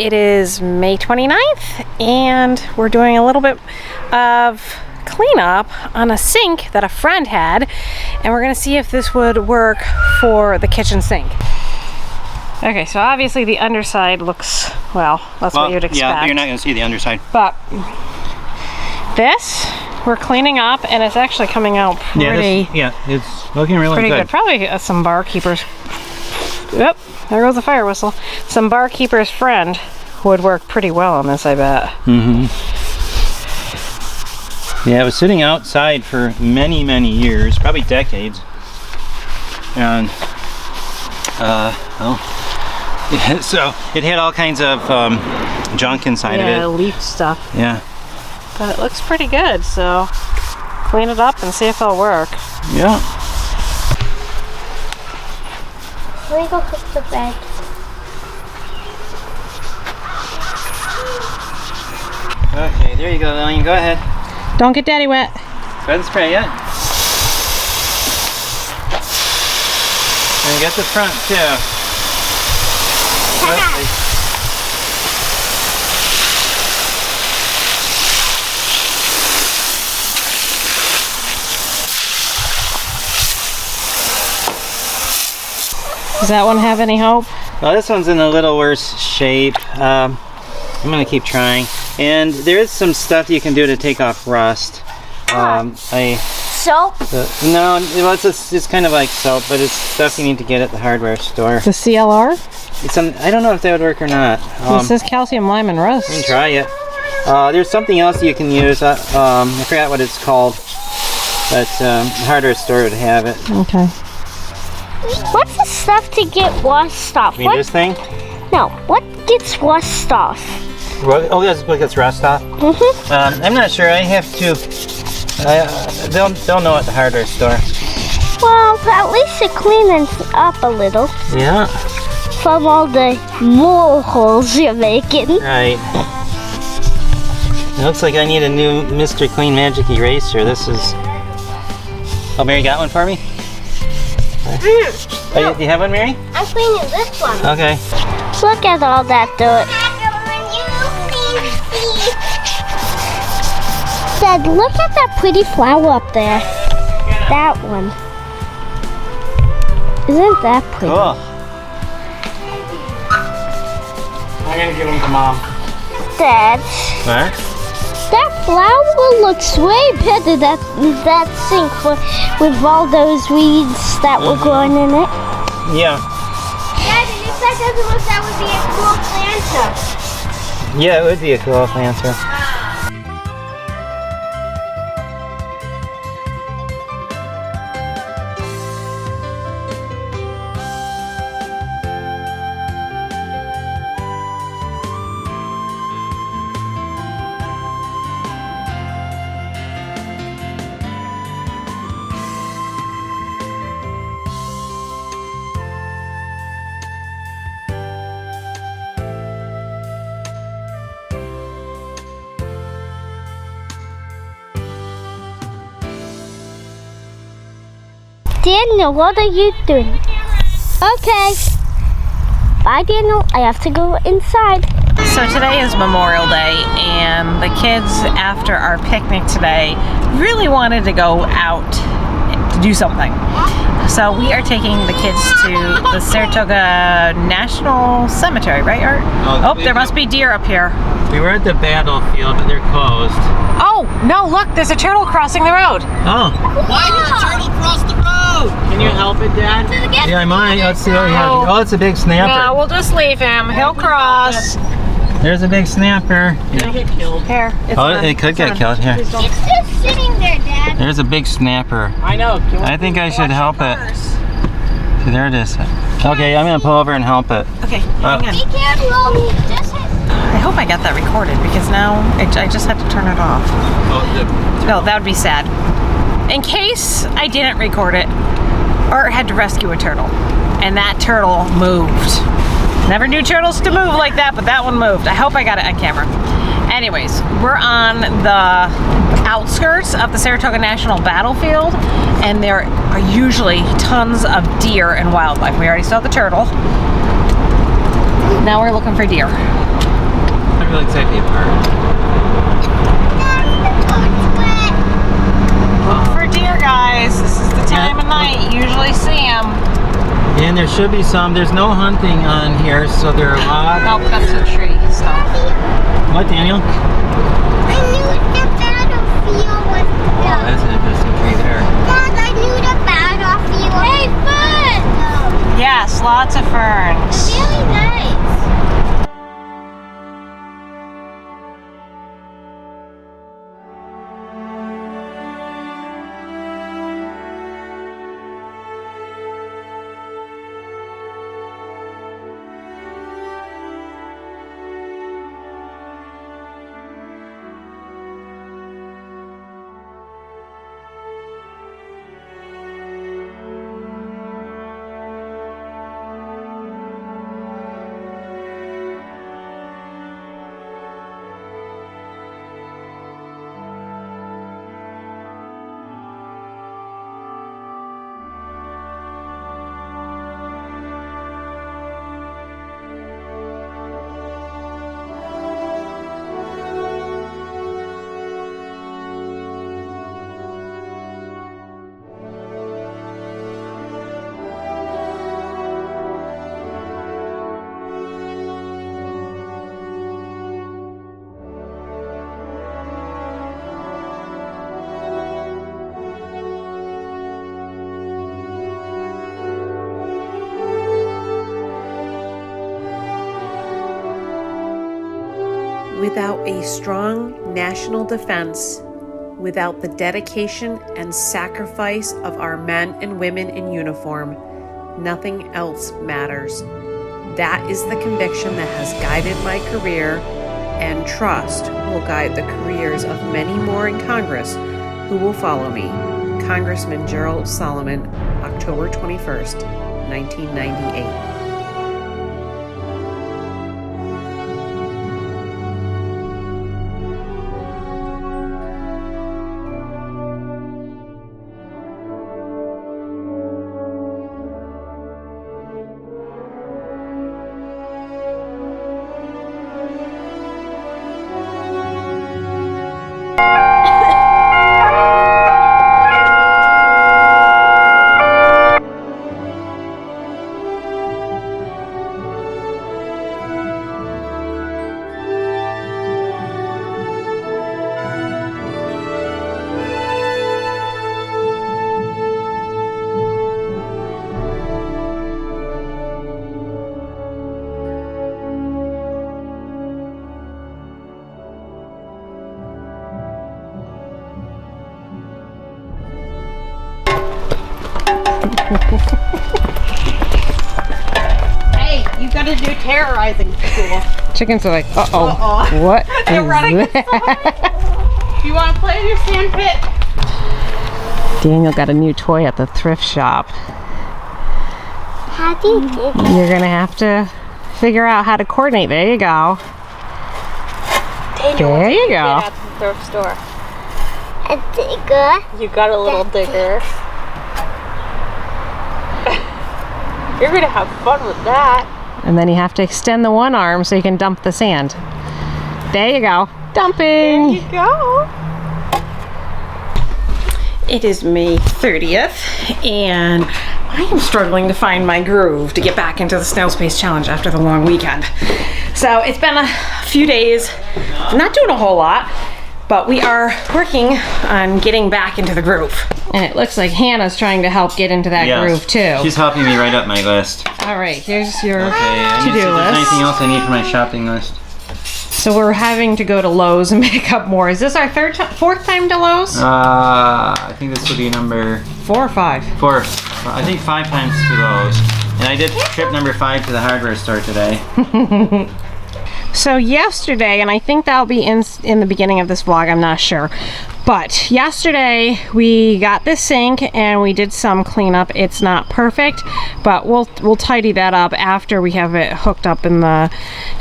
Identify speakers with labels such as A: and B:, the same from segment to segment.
A: It is May 29th and we're doing a little bit of cleanup on a sink that a friend had, and we're gonna see if this would work for the kitchen sink. Okay, so obviously the underside looks, well, that's what you'd expect.
B: Yeah, you're not gonna see the underside.
A: But this, we're cleaning up and it's actually coming out pretty.
B: Yeah, it's looking really
A: good. Probably some barkeepers. Yep, there goes the fire whistle. Some barkeeper's friend would work pretty well on this, I bet.
B: Mm-hmm. Yeah, it was sitting outside for many, many years, probably decades. And, so it had all kinds of junk inside of it.
A: Yeah, leaf stuff.
B: Yeah.
A: But it looks pretty good, so clean it up and see if it'll work.
B: Yeah.
C: Let me go cook the bed.
B: Okay, there you go, Lillian. Go ahead.
A: Don't get Daddy wet.
B: Go ahead and spray it. And get the front too. Okay.
A: Does that one have any hope?
B: Well, this one's in a little worse shape. I'm gonna keep trying. And there is some stuff you can do to take off rust.
C: Soap?
B: No, well, it's kind of like soap, but it's stuff you need to get at the hardware store.
A: The CLR?
B: I don't know if that would work or not.
A: This says calcium, lime, and rust.
B: You can try it. There's something else you can use. I forgot what it's called, but the hardware store would have it.
A: Okay.
C: What's the stuff to get rust off?
B: You mean this thing?
C: No, what gets rust off?
B: Oh, that's what gets rust off?
C: Mm-hmm.
B: I'm not sure. I have to. They'll know at the hardware store.
C: Well, at least it cleans up a little.
B: Yeah.
C: From all the more holes you're making.
B: Right. It looks like I need a new Mr. Clean Magic eraser. This is... Oh, Mary got one for me? Oh, you have one, Mary?
C: I'm cleaning this one.
B: Okay.
C: Look at all that dirt. Dad, look at that pretty flower up there. That one. Isn't that pretty?
B: Cool. I'm gonna give them to Mom.
C: Dad.
B: What?
C: That flower looks way better than that sink with all those weeds that were growing in it.
B: Yeah.
C: Dad, if that doesn't look, that would be a cool planter.
B: Yeah, it would be a cool planter.
C: Daniel, what are you doing? Okay. Bye, Daniel. I have to go inside.
A: So today is Memorial Day, and the kids, after our picnic today, really wanted to go out to do something. So we are taking the kids to the Saratoga National Cemetery, right, Art? Oh, there must be deer up here.
B: We were at the battlefield, but they're closed.
A: Oh, no, look, there's a turtle crossing the road.
B: Oh.
D: Why did the turtle cross the road?
B: Can you help it, Dad? Yeah, I might. Let's see what we have. Oh, it's a big snapper.
A: No, we'll just leave him. He'll cross.
B: There's a big snapper.
D: It'll get killed.
A: Here.
B: It could get killed. Here.
C: It's just sitting there, Dad.
B: There's a big snapper.
D: I know.
B: I think I should help it. See, there it is. Okay, I'm gonna pull over and help it.
A: Okay, hang on.
C: Be careful.
A: I hope I got that recorded, because now I just had to turn it off. No, that would be sad. In case I didn't record it, Art had to rescue a turtle, and that turtle moved. Never knew turtles to move like that, but that one moved. I hope I got it on camera. Anyways, we're on the outskirts of the Saratoga National Battlefield, and there are usually tons of deer and wildlife. We already saw the turtle. Now we're looking for deer.
B: It looks like a park.
A: Look for deer, guys. This is the time of night. You usually see them.
B: And there should be some. There's no hunting on here, so there are a lot.
A: Nope, that's a tree. So.
B: What, Daniel?
C: I knew the battlefield was
B: Oh, that's an interesting tree there.
C: Dad, I knew the battlefield. Hey, fun!
A: Yes, lots of ferns.
C: Really nice.
E: Without a strong national defense, without the dedication and sacrifice of our men and women in uniform, nothing else matters. That is the conviction that has guided my career, and trust will guide the careers of many more in Congress who will follow me. Congressman Gerald Solomon, October 21st, 1998.
A: Hey, you gotta do terrorizing school.
E: Chickens are like, uh-oh,
A: Uh-oh.
E: what
A: They're
E: is
A: running
E: that?
A: Do you want to play in your sand pit?
E: Daniel got a new toy at the thrift shop.
C: How do you do that?
E: You're gonna have to figure out how to coordinate. There you go. There you go.
A: At the thrift store.
C: A digger.
A: You got a little digger. You're gonna have fun with that.
E: And then you have to extend the one arm so you can dump the sand. There you go. Dumping.
A: There you go.
E: It is May 30th, and I am struggling to find my groove to get back into the Snail Space Challenge after the long weekend. So it's been a few days, not doing a whole lot, but we are working on getting back into the groove. And it looks like Hannah's trying to help get into that groove too.
B: She's helping me write up my list.
E: All right, here's your
B: Okay, I need to see if
E: to-do
B: there's anything
E: list.
B: else I need for my shopping list.
E: So we're having to go to Lowe's and pick up more. Is this our fourth time to Lowe's?
B: I think this will be number
E: 4 or 5?
B: 4. I think 5 times to those. And I did trip number 5 to the hardware store today.
E: So yesterday, and I think that'll be in the beginning of this vlog, I'm not sure. But yesterday we got this sink and we did some cleanup. It's not perfect, but we'll tidy that up after we have it hooked up in the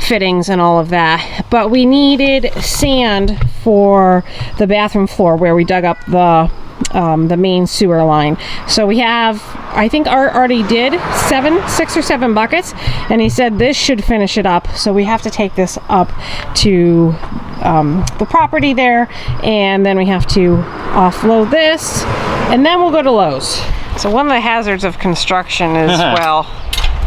E: fittings and all of that. But we needed sand for the bathroom floor where we dug up the
A: the main sewer line. So we have, I think Art already did 6 or 7 buckets, and he said this should finish it up. So we have to take this up to the property there, and then we have to offload this, and then we'll go to Lowe's. So one of the hazards of construction is, well,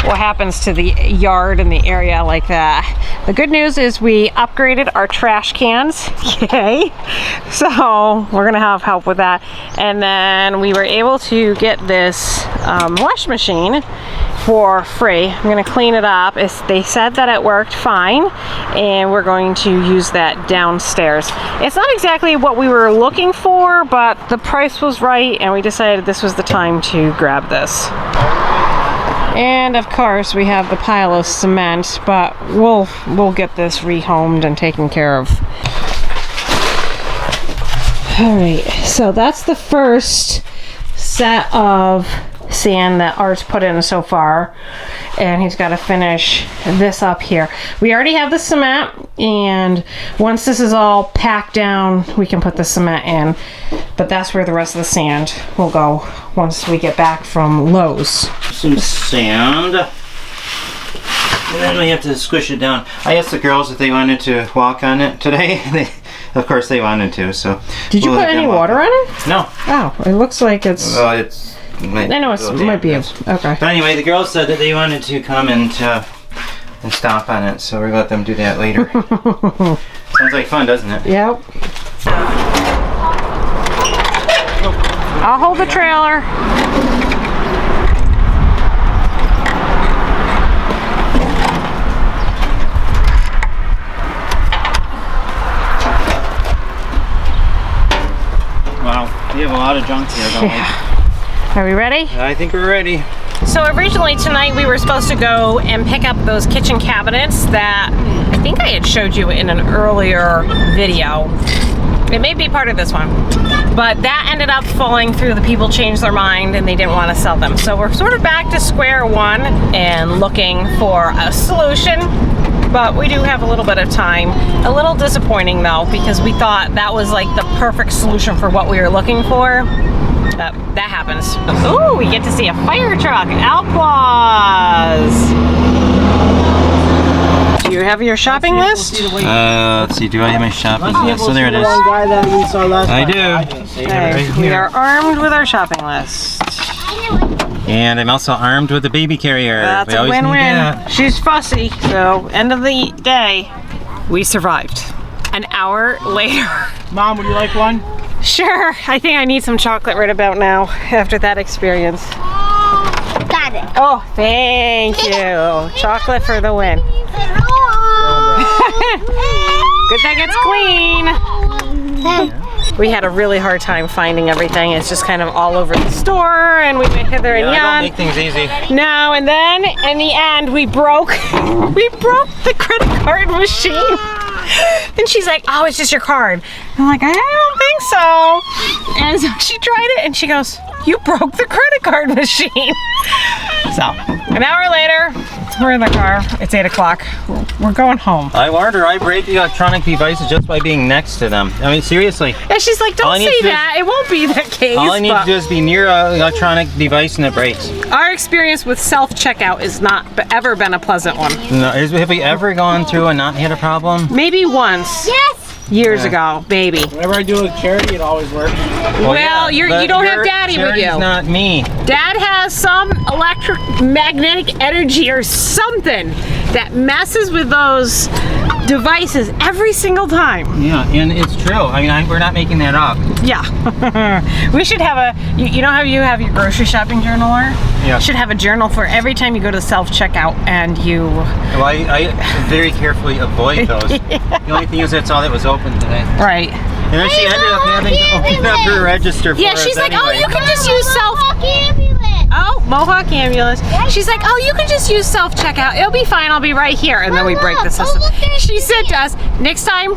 A: what happens to the yard and the area like that. The good news is we upgraded our trash cans. Yay! So we're gonna have help with that. And then we were able to get this wash machine for free. I'm gonna clean it up. They said that it worked fine, and we're going to use that downstairs. It's not exactly what we were looking for, but the price was right, and we decided this was the time to grab this. And of course we have the pile of cement, but we'll get this rehomed and taken care of. All right, so that's the first set of sand that Art's put in so far, and he's got to finish this up here. We already have the cement, and once this is all packed down, we can put the cement in, but that's where the rest of the sand will go once we get back from Lowe's.
B: Some sand, and then we have to squish it down. I asked the girls if they wanted to walk on it today. Of course they wanted to, so.
A: Did you put any water on it?
B: No.
A: Oh, it looks like it's...
B: Well, it's...
A: I know it might be okay.
B: But anyway, the girls said that they wanted to come and stomp on it, so we're gonna let them do that later. Sounds like fun, doesn't it?
A: Yep. I'll hold the trailer.
B: Wow, we have a lot of junk here, don't we?
A: Are we ready?
B: I think we're ready.
A: So originally tonight we were supposed to go and pick up those kitchen cabinets that I think I had showed you in an earlier video. It may be part of this one. But that ended up falling through. The people changed their mind and they didn't want to sell them. So we're sort of back to square one and looking for a solution. But we do have a little bit of time. A little disappointing though, because we thought that was like the perfect solution for what we were looking for. That happens. Ooh, we get to see a fire truck. Applause! Do you have your shopping list?
B: Let's see, do I have my shopping list? So there it is. I do.
A: Okay, we are armed with our shopping list.
B: And I'm also armed with a baby carrier.
A: That's a win-win. She's fussy, so end of the day, we survived. An hour later.
D: Mom, would you like one?
A: Sure, I think I need some chocolate right about now after that experience.
C: Got it.
A: Oh, thank you. Chocolate for the win. Good thing it's clean. We had a really hard time finding everything. It's just kind of all over the store, and we went hither and yon.
B: I don't make things easy.
A: No, and then in the end we broke the credit card machine. And she's like, oh, it's just your card. I'm like, I don't think so. And so she tried it and she goes, you broke the credit card machine. So, an hour later, we're in the car. It's 8 o'clock. We're going home.
B: I warned her I break the electronic devices just by being next to them. I mean, seriously.
A: And she's like, don't say that. It won't be that case.
B: All I need to do is be near an electronic device and it breaks.
A: Our experience with self-checkout has not ever been a pleasant one.
B: No, have we ever gone through and not had a problem?
A: Maybe once.
C: Yes.
A: Years ago, baby.
D: Whenever I do a charity, it always works.
A: Well, you don't have Daddy with you.
B: Not me.
A: Dad has some electromagnetic energy or something that messes with those devices every single time.
B: Yeah, and it's true. I mean, we're not making that up.
A: Yeah. We should have a, you know how you have your grocery shopping journaler?
B: Yeah.
A: You should have a journal for every time you go to self-checkout and you...
B: Well, I very carefully avoid those. The only thing is that's all that was open today.
A: Right.
B: And then she ended up having to open up her register for
A: Yeah,
B: us
A: she's like,
B: anyway.
A: oh, you can just use
C: Ambulance.
A: Oh, Mohawk ambulance. She's like, oh, you can just use self-checkout. It'll be fine. I'll be right here. And then we break the system. She said to us, next time,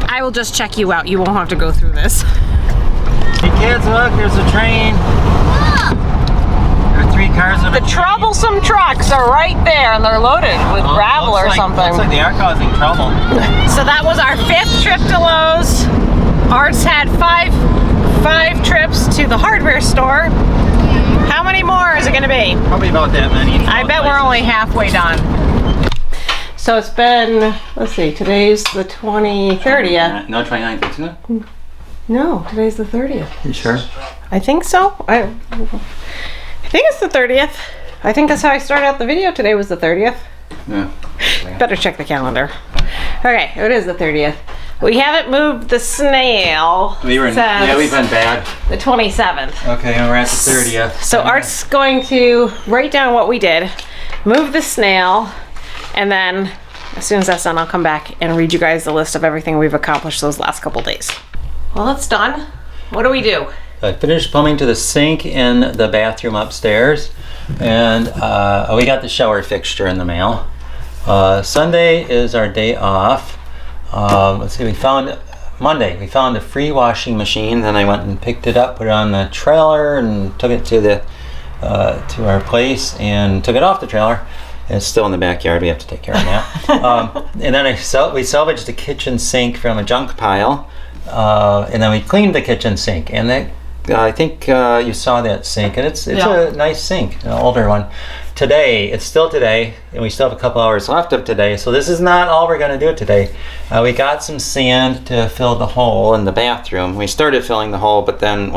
A: I will just check you out. You won't have to go through this.
B: Hey kids, look, there's a train. There are 3 cars on
A: The troublesome trucks are right there, and they're loaded with gravel or something.
B: Looks like they are causing trouble.
A: So that was our 5th trip to Lowe's. Art's had 5 trips to the hardware store. How many more is it going to be?
B: Probably about that many.
A: I bet we're only halfway done. So it's been, let's see, today's the 30th.
B: No, 29th, isn't it?
A: No, today's the 30th.
B: You sure?
A: I think so. I think it's the 30th. I think that's how I started out the video. Today was the 30th.
B: Yeah.
A: Better check the calendar. Okay, it is the 30th. We haven't moved the snail
B: we've been bad.
A: the 27th.
B: Okay, and we're at the 30th.
A: So Art's going to write down what we did, move the snail, and then as soon as that's done, I'll come back and read you guys the list of everything we've accomplished those last couple days. Well, it's done. What do we do?
B: I finished plumbing to the sink in the bathroom upstairs, and we got the shower fixture in the mail. Sunday is our day off. Let's see, Monday we found a free washing machine. Then I went and picked it up, put it on the trailer, and took it to our place and took it off the trailer. It's still in the backyard. We have to take care of that. And then we salvaged the kitchen sink from a junk pile, and then we cleaned the kitchen sink. And I think you saw that sink, and it's a nice sink, an older one. It's still today, and we still have a couple hours left of today. So this is not all we're going to do today. We got some sand to fill the hole in the bathroom. We started filling the hole, but then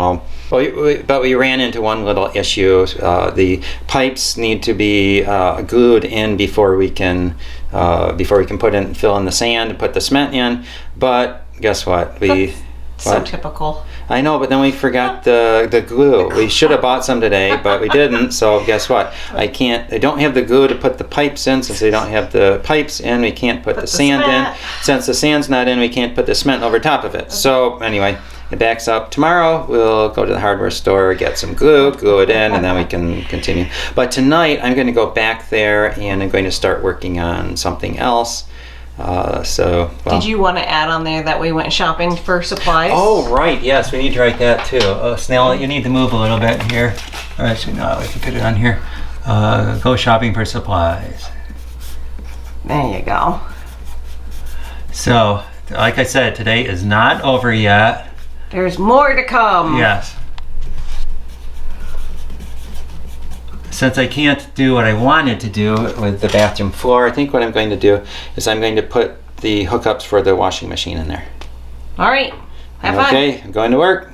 B: we ran into one little issue. The pipes need to be glued in before we can fill in the sand and put the cement in. But guess what?
A: So typical.
B: I know, but then we forgot the glue. We should have bought some today, but we didn't. So guess what? I don't have the glue to put the pipes in. Since we don't have the pipes in, we can't put the sand in. Since the sand's not in, we can't put the cement over top of it. So anyway, it backs up. Tomorrow we'll go to the hardware store, get some glue it in, and then we can continue. But tonight I'm going to go back there and I'm going to start working on something else.
A: Did you want to add on there that we went shopping for supplies?
B: Oh, right. Yes, we need to write that too. Snail, you need to move a little bit here. Or actually, no, we can put it on here. Go shopping for supplies.
A: There you go.
B: So, like I said, today is not over yet.
A: There's more to come.
B: Yes. Since I can't do what I wanted to do with the bathroom floor, I think what I'm going to do is I'm going to put the hookups for the washing machine in there.
A: All right. Have fun.
B: Okay, I'm going to work.